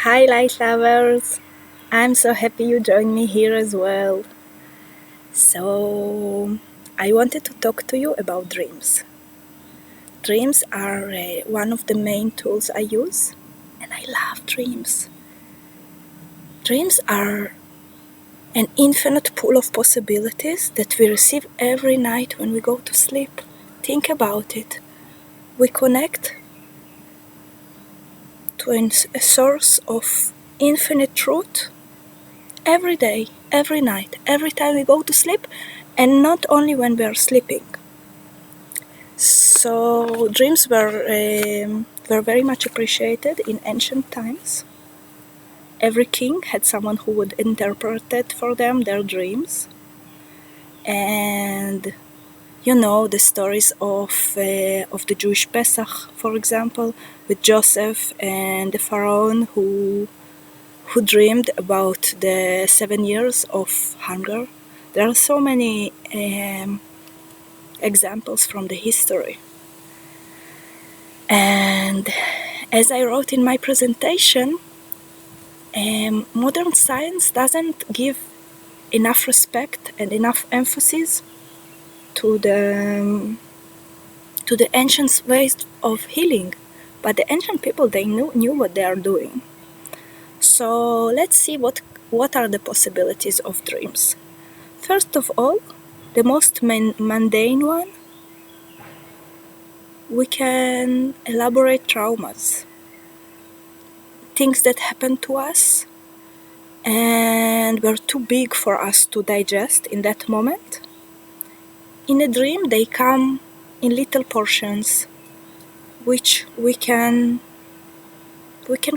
Hi, light lovers! I'm so happy you joined me here as well. So, I wanted to talk to you about dreams. Dreams are one of the main tools I use, and I love dreams. Dreams are an infinite pool of possibilities that we receive every night when we go to sleep. Think about it. We connect to a source of infinite truth every day, every night, every time we go to sleep, and not only when we are sleeping. So dreams were very much appreciated in ancient times. Every king had someone who would interpret for them their dreams, and you know the stories of the Jewish Pesach, for example, with Joseph and the Pharaoh who dreamed about the 7 years of hunger. There are so many examples from the history. And as I wrote in my presentation, modern science doesn't give enough respect and enough emphasis to the ancient ways of healing. But the ancient people, they knew what they are doing. So let's see what are the possibilities of dreams. First of all, the most mundane one, we can elaborate traumas, things that happen to us and were too big for us to digest in that moment. In a dream, they come in little portions, which we can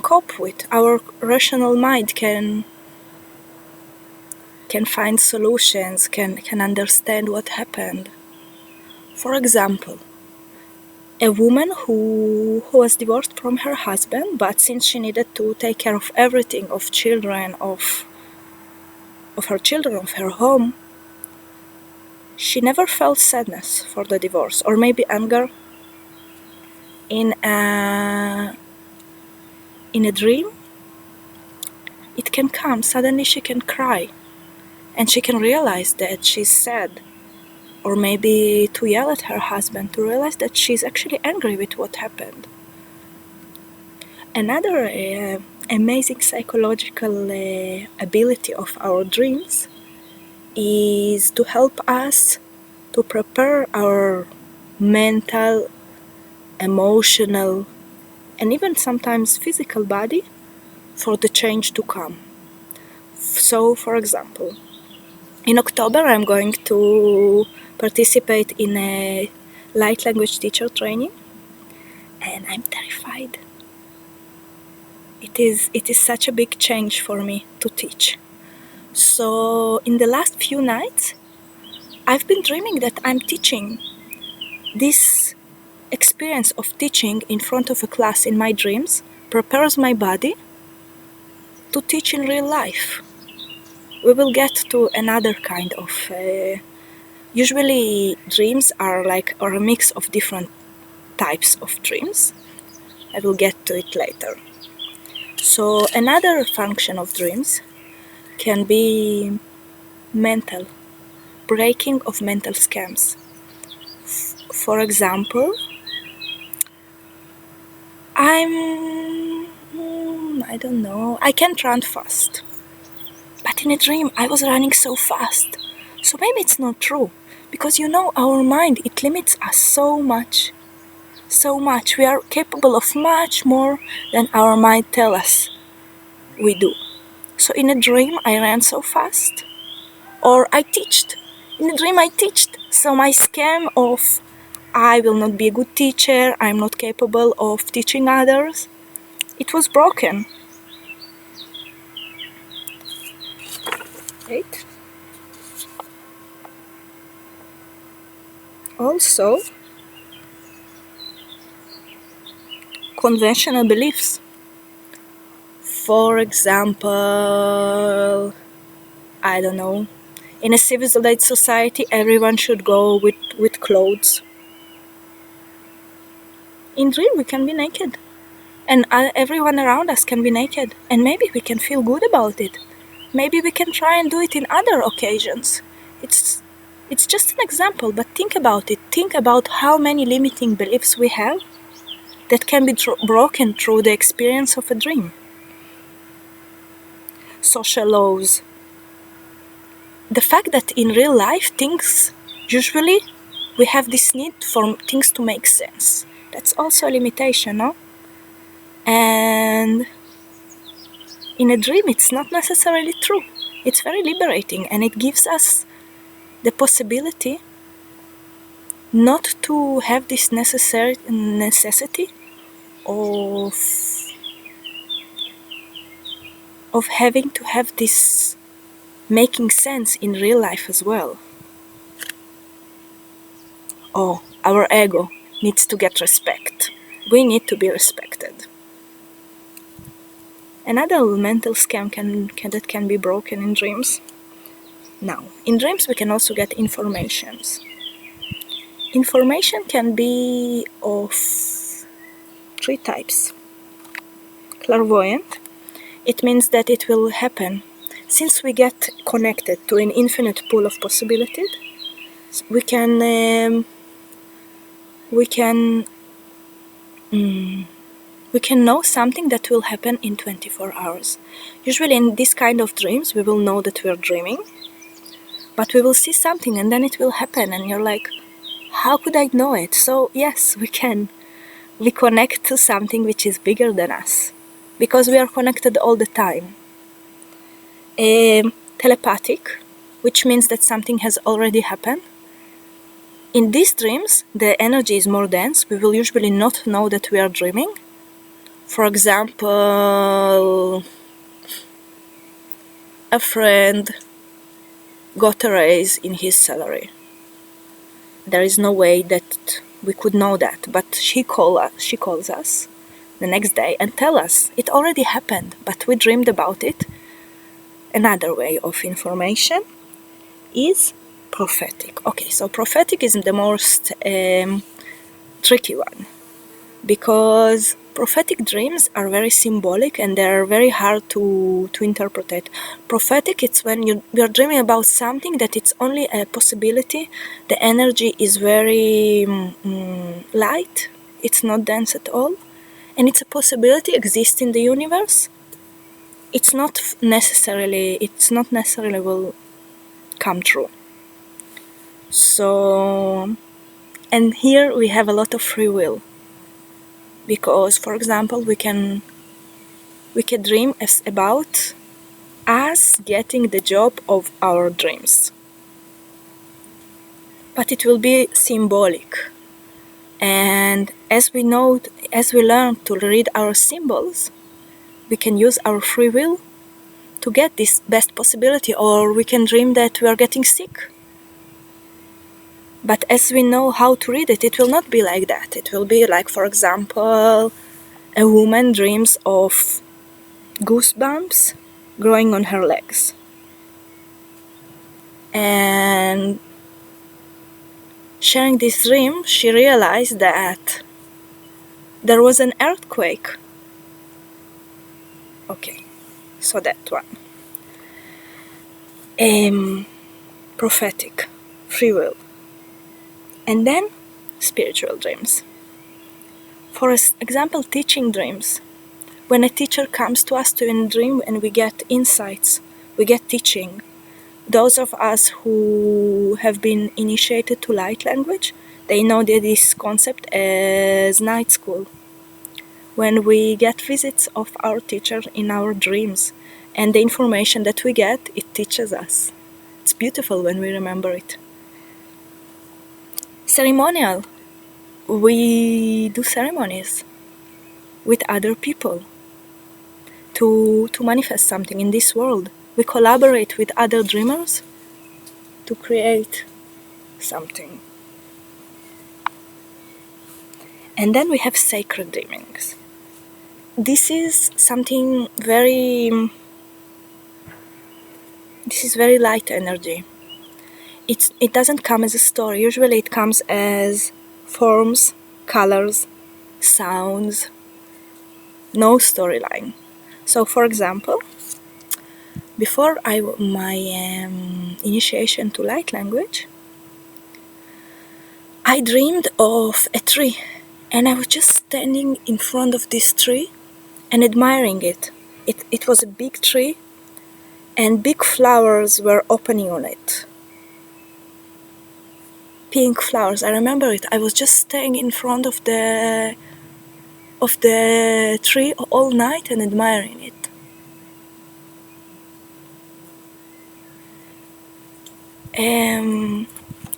cope with. Our rational mind can find solutions, can understand what happened. For example, a woman who was divorced from her husband, but since she needed to take care of everything, of children, of her children, of her home, she never felt sadness for the divorce, or maybe anger. In a dream, it can come. Suddenly she can cry, and she can realize that she's sad, or maybe to yell at her husband, to realize that she's actually angry with what happened. Another amazing psychological ability of our dreams is to help us to prepare our mental, emotional, and even sometimes physical body for the change to come. So, for example, in October I'm going to participate in a light language teacher training, and I'm terrified. It is such a big change for me to teach. So in the last few nights, I've been dreaming that I'm teaching. This experience of teaching in front of a class in my dreams prepares my body to teach in real life. We will get to another kind of... usually dreams are a mix of different types of dreams. I will get to it later. So another function of dreams can be mental, breaking of mental scams. For example, I don't know, I can't run fast. But in a dream, I was running so fast. So maybe it's not true. Because our mind, it limits us so much. So much. We are capable of much more than our mind tells us we do. So in a dream, I ran so fast. Or I teached. In a dream, I teached. So my scam of I will not be a good teacher, I'm not capable of teaching others, it was broken. Right? Also, conventional beliefs. For example, I don't know, in a civilized society, everyone should go with clothes. In dream, we can be naked. And everyone around us can be naked, and maybe we can feel good about it. Maybe we can try and do it in other occasions. It's just an example, but think about it. Think about how many limiting beliefs we have that can be broken through the experience of a dream. Social laws. The fact that in real life things, usually we have this need for things to make sense. That's also a limitation, no? And in a dream it's not necessarily true. It's very liberating, and it gives us the possibility not to have this necessity of having to have this making sense in real life as well. Oh, our ego needs to get respect. We need to be respected. Another mental scam that can be broken in dreams. Now, in dreams we can also get informations. Information can be of three types. Clairvoyant. It means that it will happen. Since we get connected to an infinite pool of possibilities, we can know something that will happen in 24 hours. Usually in this kind of dreams, we will know that we are dreaming, but we will see something and then it will happen and you're like, how could I know it? So yes, we can. We connect to something which is bigger than us, because we are connected all the time. Telepathic, which means that something has already happened. In these dreams, the energy is more dense. We will usually not know that we are dreaming. For example, a friend got a raise in his salary. There is no way that we could know that, but she calls us the next day and tell us it already happened, but we dreamed about it. Another way of information is prophetic. Okay, so prophetic is the most tricky one, because prophetic dreams are very symbolic and they're very hard to interpret. Prophetic, it's when you're dreaming about something that it's only a possibility. The energy is very light, it's not dense at all, and it's a possibility exists in the universe. It's not necessarily will come true. So, and here we have a lot of free will, because, for example, we can dream about us getting the job of our dreams, but it will be symbolic. And as we learn to read our symbols, we can use our free will to get this best possibility, or we can dream that we are getting sick. But as we know how to read it, it will not be like that. It will be like, for example, a woman dreams of goosebumps growing on her legs. And sharing this dream, she realized that there was an earthquake. Okay, so that one. Prophetic, free will. And then spiritual dreams. For example, teaching dreams. When a teacher comes to us to a dream and we get insights, we get teaching. Those of us who have been initiated to light language, they know that this concept as night school. When we get visits of our teacher in our dreams, and the information that we get, it teaches us. It's beautiful when we remember it. Ceremonial. We do ceremonies with other people to manifest something in this world. We collaborate with other dreamers to create something. And then we have sacred dreamings. This is something very light energy. It doesn't come as a story. Usually it comes as forms, colors, sounds. no storyline. So, for example, before my initiation to light language, I dreamed of a tree, and I was just standing in front of this tree and admiring it. It was a big tree, and big flowers were opening on it. Pink flowers, I remember it. I was just staying in front of the tree all night and admiring it.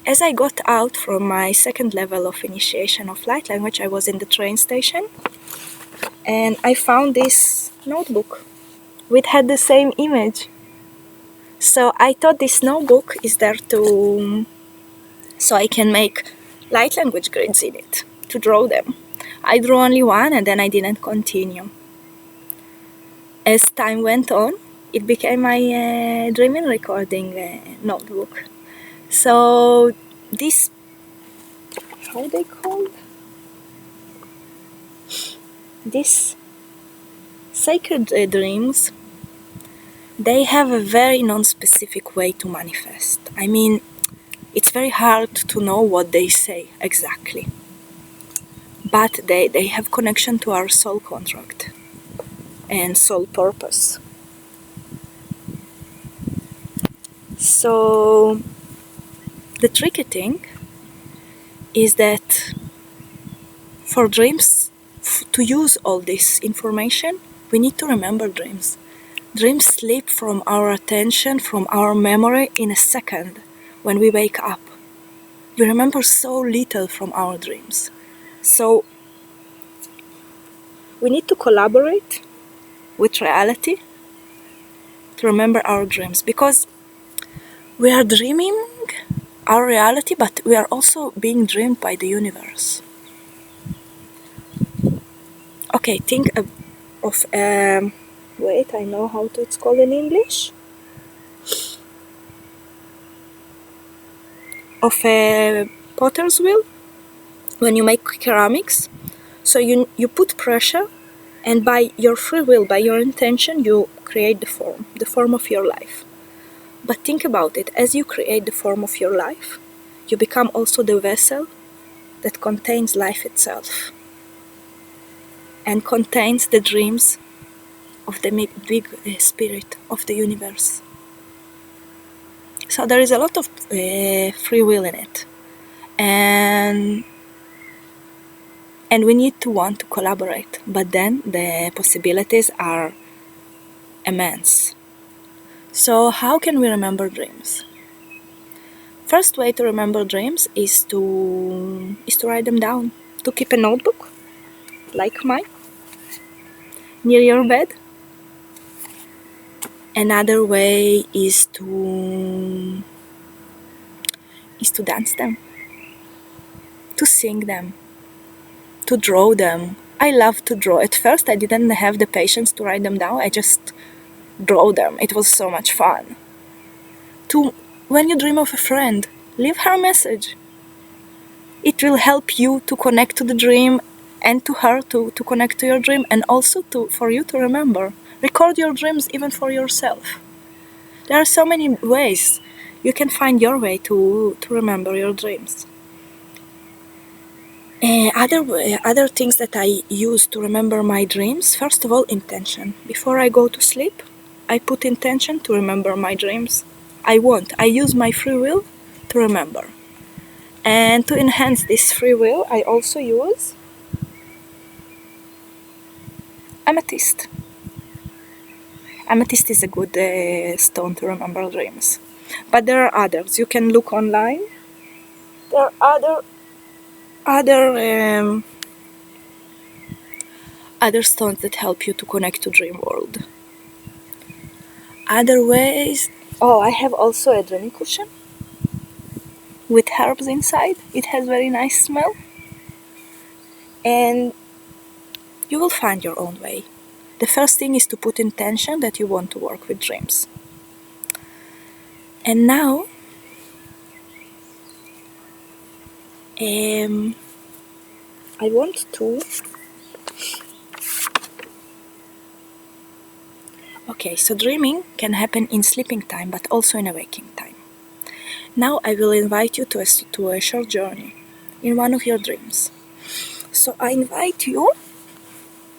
As I got out from my second level of initiation of light language, I was in the train station, and I found this notebook which had the same image. So I thought this notebook is there so I can make light language grids in it, to draw them. I drew only one and then I didn't continue. As time went on, it became my dreaming recording notebook. So this, how they called? These sacred dreams, they have a very non-specific way to manifest. I mean, it's very hard to know what they say exactly. But they have connection to our soul contract and soul purpose. So the tricky thing is that for dreams, to use all this information, we need to remember dreams. Dreams slip from our attention, from our memory in a second when we wake up. We remember so little from our dreams. So we need to collaborate with reality to remember our dreams, because we are dreaming our reality, but we are also being dreamed by the universe. Okay, think of wait, I know how it's called in English. Of a potter's wheel, when you make ceramics. So you put pressure, and by your free will, by your intention, you create the form of your life. But think about it, as you create the form of your life, you become also the vessel that contains life itself and contains the dreams of the big spirit of the universe. So there is a lot of free will in it, and we need to want to collaborate, but then the possibilities are immense. So how can we remember dreams? First way to remember dreams is to write them down, to keep a notebook like mine near your bed. Another way is to dance them, to sing them, to draw them. I love to draw. At first I didn't have the patience to write them down. I just draw them. It was so much fun. When you dream of a friend, leave her a message. It will help you to connect to the dream, and to her to connect to your dream, and also for you to remember. Record your dreams even for yourself. There are so many ways. You can find your way to remember your dreams. Other things that I use to remember my dreams, first of all, intention. Before I go to sleep, I put intention to remember my dreams. I use my free will to remember. And to enhance this free will, I also use amethyst. Amethyst is a good stone to remember dreams. But there are others. You can look online. There are other stones that help you to connect to dream world. Other ways. Oh, I have also a dreaming cushion with herbs inside. It has very nice smell. And you will find your own way. The first thing is to put intention that you want to work with dreams. And now, I want to Okay, so dreaming can happen in sleeping time but also in a waking time. Now I will invite you to a short journey in one of your dreams. So I invite you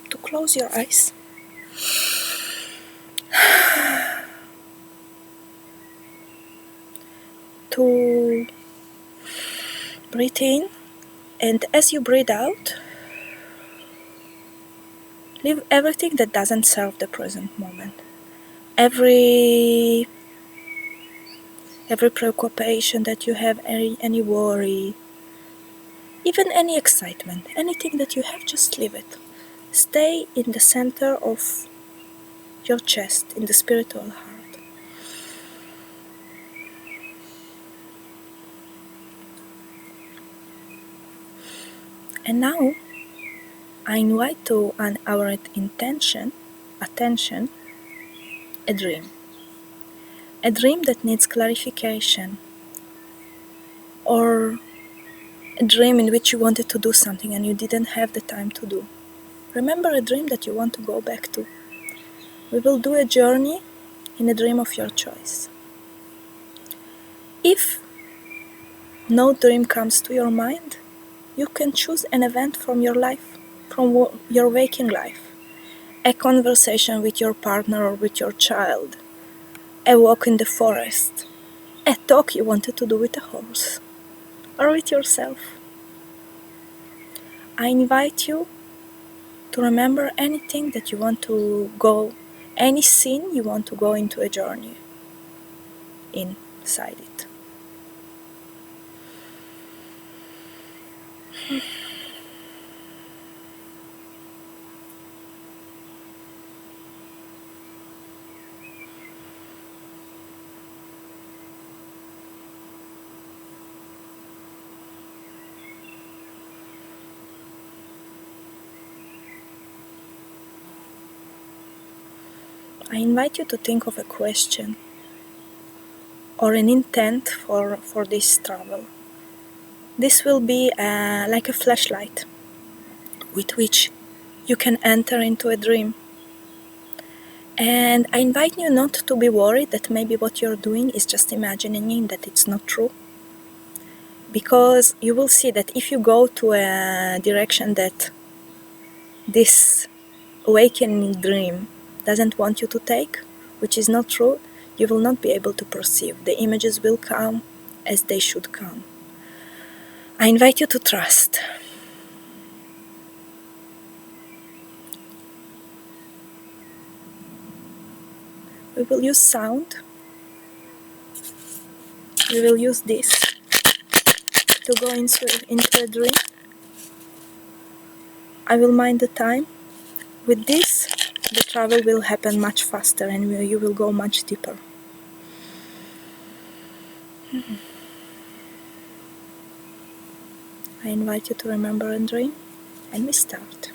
to close your eyes. To breathe in, and as you breathe out, leave everything that doesn't serve the present moment. Every preoccupation that you have, any worry, even any excitement, anything that you have, just leave it. Stay in the center of your chest, in the spiritual heart. And now I invite to our attention, a dream. A dream that needs clarification, or a dream in which you wanted to do something and you didn't have the time to do. Remember a dream that you want to go back to. We will do a journey in a dream of your choice. If no dream comes to your mind, you can choose an event from your life, from your waking life. A conversation with your partner or with your child, a walk in the forest, a talk you wanted to do with a horse, or with yourself. I invite you to remember anything that you want to go, any scene you want to go into a journey inside it. I invite you to think of a question or an intent for this travel. This will be like a flashlight with which you can enter into a dream. And I invite you not to be worried that maybe what you're doing is just imagining, that it's not true. Because you will see that if you go to a direction that this awakening dream doesn't want you to take, which is not true, you will not be able to perceive. The images will come as they should come. I invite you to trust. We will use sound. We will use this to go into a dream. I will mind the time. With this, the travel will happen much faster and you will go much deeper. I invite you to remember a dream, and we start.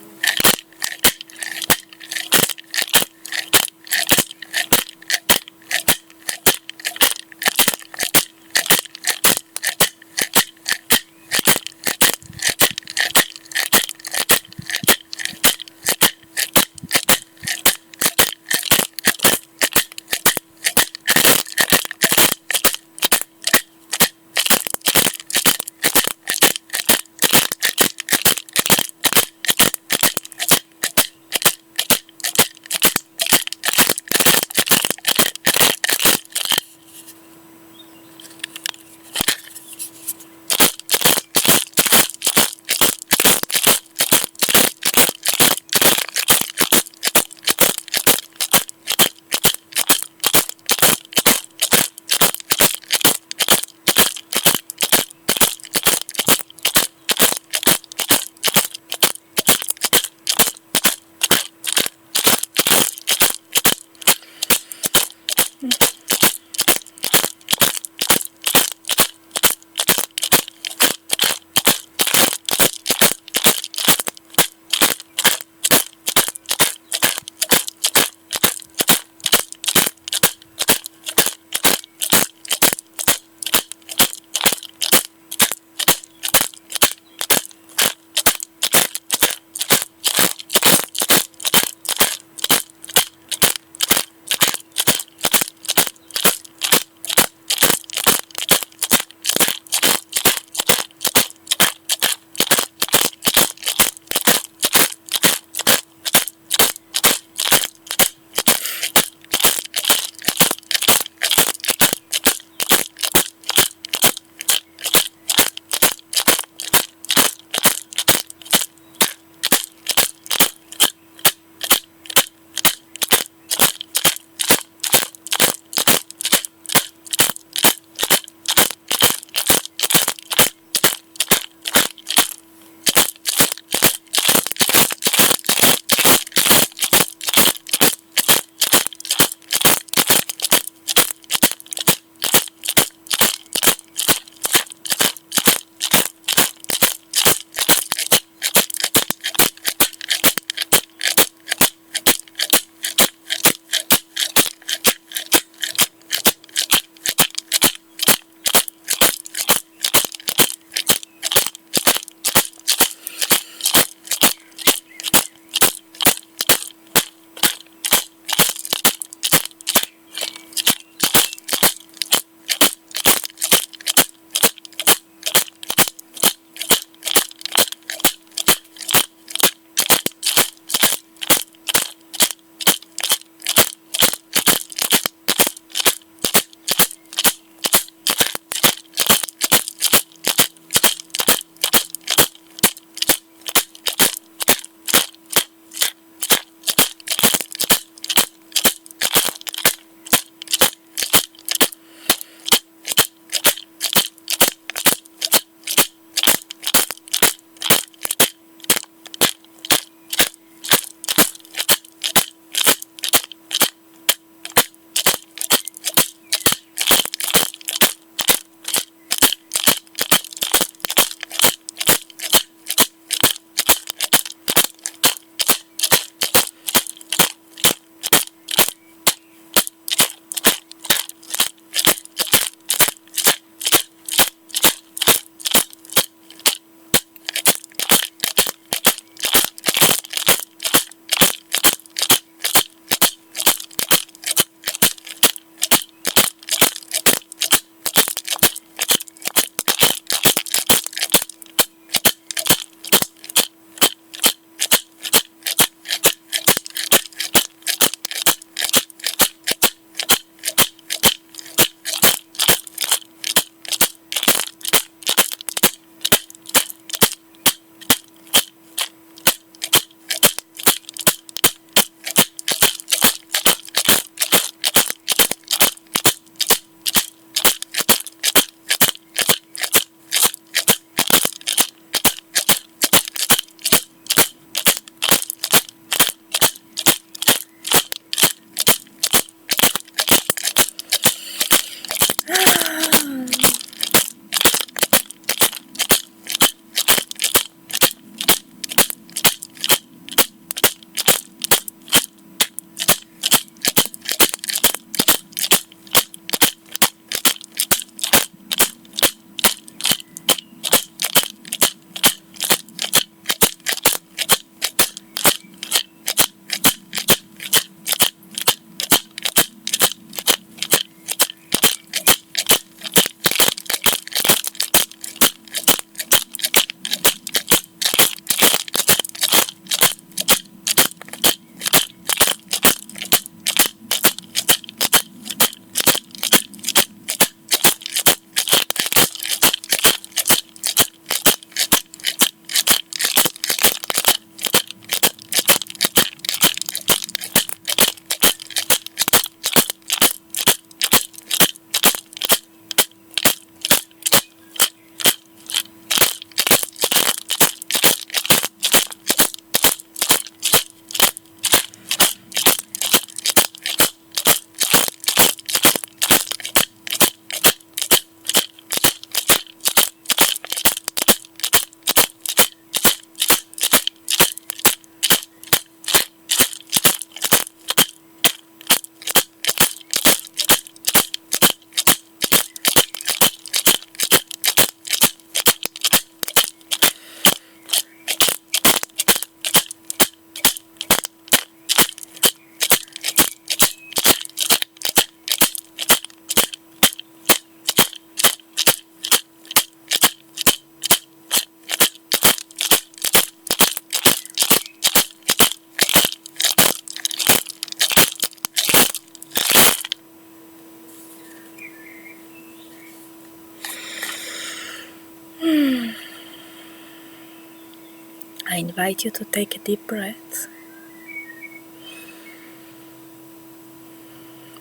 I invite you to take a deep breath,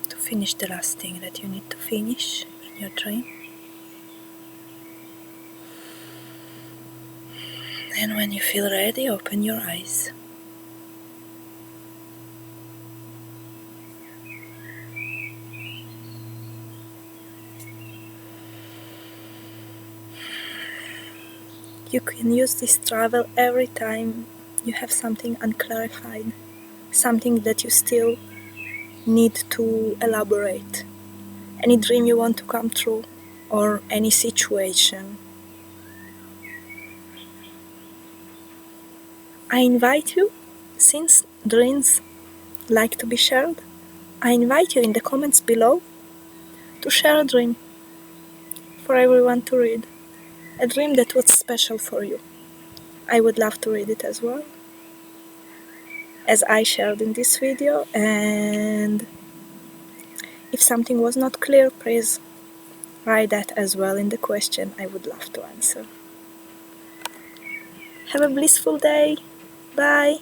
to finish the last thing that you need to finish in your dream. And when you feel ready, open your eyes. You can use this travel every time you have something unclarified, something that you still need to elaborate. Any dream you want to come true, or any situation. I invite you, since dreams like to be shared, I invite you in the comments below to share a dream for everyone to read. A dream that was special for you. I would love to read it as well, as I shared in this video, and if something was not clear, please write that as well in the question. I would love to answer. Have a blissful day. Bye.